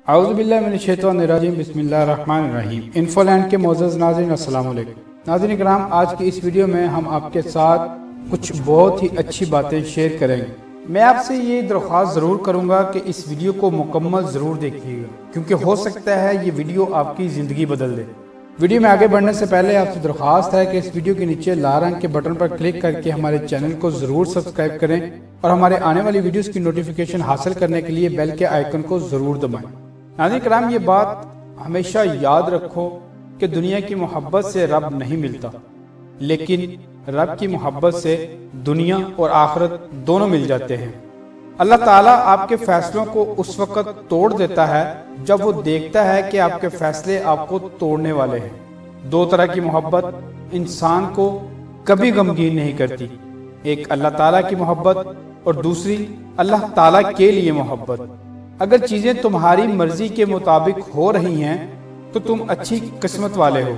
اعوذ باللہ من الشیطان الرجیم بسم اللہ الرحمن الرحیم۔ انفولینڈ کے معزز ناظرین السلام علیکم۔ ناظرین کرام، آج کی اس ویڈیو میں ہم آپ کے ساتھ کچھ بہت ہی اچھی باتیں شیئر کریں گے۔ میں آپ سے یہ درخواست ضرور کروں گا کہ اس ویڈیو کو مکمل ضرور دیکھیے گا، کیونکہ ہو سکتا ہے یہ ویڈیو آپ کی زندگی بدل دے۔ ویڈیو میں آگے بڑھنے سے پہلے آپ سے درخواست ہے کہ اس ویڈیو کے نیچے لال رنگ کے بٹن پر کلک کر کے ہمارے چینل کو ضرور سبسکرائب کریں اور ہمارے آنے والی ویڈیوز کی نوٹیفیکیشن حاصل کرنے کے لیے بیل کے آئیکن کو ضرور دبائیں۔ ناظرین کرام، یہ بات ہمیشہ یاد رکھو کہ دنیا کی محبت سے رب نہیں ملتا، لیکن رب کی محبت سے دنیا اور آخرت دونوں مل جاتے ہیں۔ اللہ تعالیٰ آپ کے فیصلوں کو اس وقت توڑ دیتا ہے جب وہ دیکھتا ہے کہ آپ کے فیصلے آپ کو توڑنے والے ہیں۔ دو طرح کی محبت انسان کو کبھی غمگین نہیں کرتی، ایک اللہ تعالیٰ کی محبت اور دوسری اللہ تعالیٰ کے لیے محبت۔ اگر چیزیں تمہاری مرضی کے مطابق ہو رہی ہیں تو تم اچھی قسمت والے ہو،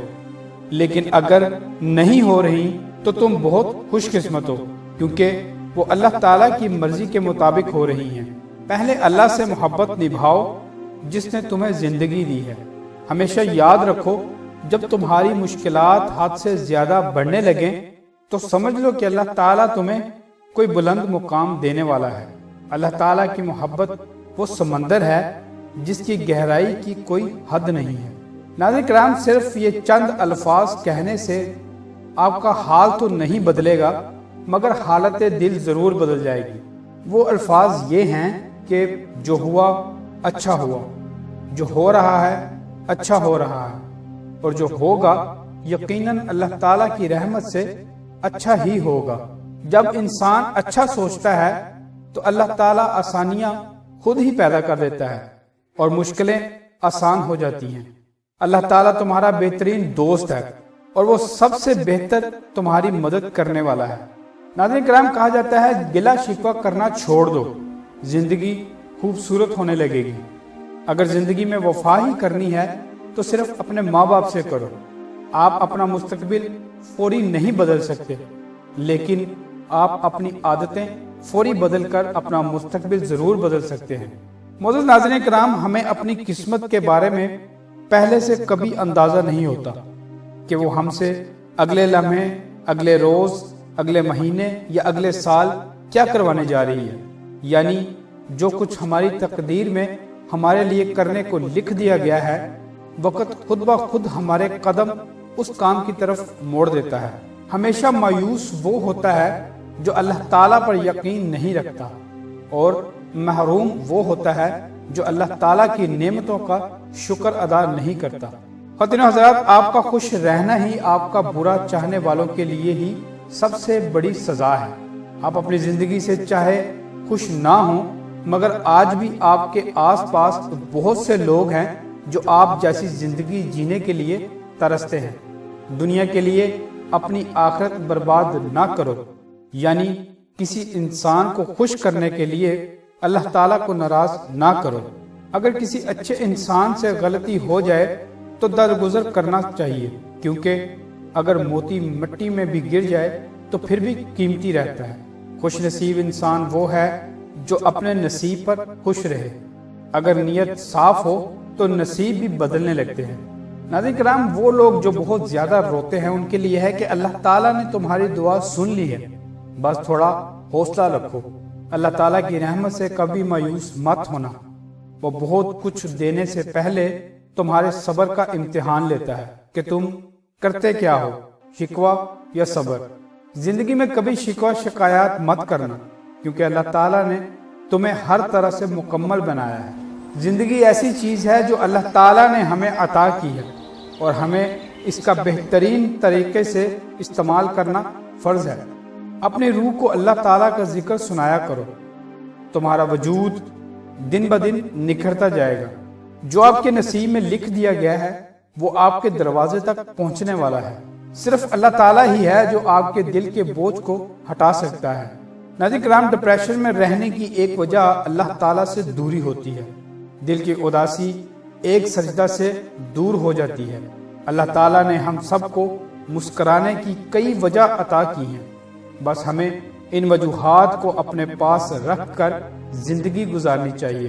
لیکن اگر نہیں ہو رہی تو تم بہت خوش قسمت ہو، کیونکہ وہ اللہ تعالیٰ کی مرضی کے مطابق ہو رہی ہیں۔ پہلے اللہ سے محبت نبھاؤ جس نے تمہیں زندگی دی ہے۔ ہمیشہ یاد رکھو، جب تمہاری مشکلات حد سے زیادہ بڑھنے لگیں تو سمجھ لو کہ اللہ تعالیٰ تمہیں کوئی بلند مقام دینے والا ہے۔ اللہ تعالیٰ کی محبت وہ سمندر ہے جس کی گہرائی کی کوئی حد نہیں ہے۔ ناظرین کرام، صرف یہ چند الفاظ کہنے سے آپ کا حال تو نہیں بدلے گا، مگر حالت دل ضرور بدل جائے گی۔ وہ الفاظ یہ ہیں کہ جو ہوا اچھا ہوا، جو ہو رہا ہے اچھا ہو رہا ہے، اور جو ہوگا یقیناً اللہ تعالیٰ کی رحمت سے اچھا ہی ہوگا۔ جب انسان اچھا سوچتا ہے تو اللہ تعالیٰ آسانیاں خود ہی پیدا کر دیتا ہے اور مشکلیں آسان ہو جاتی ہیں۔ اللہ تعالیٰ تمہارا بہترین دوست ہے اور وہ سب سے بہتر تمہاری مدد کرنے والا ہے۔ ناظرین کرام، کہا جاتا ہے گلہ شکوہ کرنا چھوڑ دو، زندگی خوبصورت ہونے لگے گی۔ اگر زندگی میں وفا ہی کرنی ہے تو صرف اپنے ماں باپ سے کرو۔ آپ اپنا مستقبل فوری نہیں بدل سکتے، لیکن آپ اپنی عادتیں فوری بدل کر اپنا مستقبل ضرور بدل سکتے ہیں۔ معزز ناظرین کرام، ہمیں اپنی قسمت کے بارے میں پہلے سے کبھی اندازہ نہیں ہوتا کہ وہ ہم سے اگلے لمحے، اگلے روز، اگلے مہینے یا اگلے سال کیا کروانے جا رہی ہے۔ یعنی جو کچھ ہماری تقدیر میں ہمارے لیے کرنے کو لکھ دیا گیا ہے، وقت خود بخود ہمارے قدم اس کام کی طرف موڑ دیتا ہے۔ ہمیشہ مایوس وہ ہوتا ہے جو اللہ تعالیٰ پر یقین نہیں رکھتا، اور محروم وہ ہوتا ہے جو اللہ تعالیٰ کی نعمتوں کا شکر ادا نہیں کرتا۔ خواتین و حضرات، آپ کا خوش رہنا ہی آپ کا برا چاہنے والوں کے لیے ہی سب سے بڑی سزا ہے۔ آپ اپنی زندگی سے چاہے خوش نہ ہوں، مگر آج بھی آپ کے آس پاس بہت سے لوگ ہیں جو آپ جیسی زندگی جینے کے لیے ترستے ہیں۔ دنیا کے لیے اپنی آخرت برباد نہ کرو، یعنی کسی انسان کو خوش کرنے کے لیے اللہ تعالیٰ کو ناراض نہ کرو۔ اگر کسی اچھے انسان سے غلطی ہو جائے تو درگزر کرنا چاہیے، کیونکہ اگر موتی مٹی میں بھی گر جائے تو پھر بھی قیمتی رہتا ہے۔ خوش نصیب انسان وہ ہے جو اپنے نصیب پر خوش رہے۔ اگر نیت صاف ہو تو نصیب بھی بدلنے لگتے ہیں۔ ناظرین کرام، وہ لوگ جو بہت زیادہ روتے ہیں ان کے لیے ہے کہ اللہ تعالیٰ نے تمہاری دعا سن لی ہے، بس تھوڑا حوصلہ رکھو۔ اللہ تعالیٰ کی رحمت سے کبھی مایوس مت ہونا، وہ بہت کچھ دینے سے پہلے تمہارے صبر کا امتحان لیتا ہے کہ تم کرتے کیا ہو، شکوہ یا صبر۔ زندگی میں کبھی شکوہ شکایات مت کرنا، کیونکہ اللہ تعالیٰ نے تمہیں ہر طرح سے مکمل بنایا ہے۔ زندگی ایسی چیز ہے جو اللہ تعالیٰ نے ہمیں عطا کی ہے، اور ہمیں اس کا بہترین طریقے سے استعمال کرنا فرض ہے۔ اپنی روح کو اللہ تعالیٰ کا ذکر سنایا کرو، تمہارا وجود دن بدن نکھرتا جائے گا۔ جو آپ کے نصیب میں لکھ دیا گیا ہے وہ آپ کے دروازے تک پہنچنے والا ہے۔ صرف اللہ تعالیٰ ہی ہے جو آپ کے دل کے بوجھ کو ہٹا سکتا ہے۔ ناظرین کرام، ڈپریشن میں رہنے کی ایک وجہ اللہ تعالیٰ سے دوری ہوتی ہے۔ دل کی اداسی ایک سجدہ سے دور ہو جاتی ہے۔ اللہ تعالیٰ نے ہم سب کو مسکرانے کی کئی وجہ عطا کی ہیں، بس ہمیں ان وجوہات کو اپنے پاس رکھ کر زندگی گزارنی چاہیے۔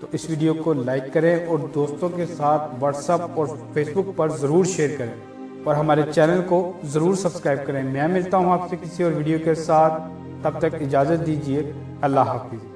تو اس ویڈیو کو لائک کریں اور دوستوں کے ساتھ واٹس ایپ اور فیس بک پر ضرور شیئر کریں اور ہمارے چینل کو ضرور سبسکرائب کریں۔ میں ملتا ہوں آپ سے کسی اور ویڈیو کے ساتھ، تب تک اجازت دیجیے، اللہ حافظ۔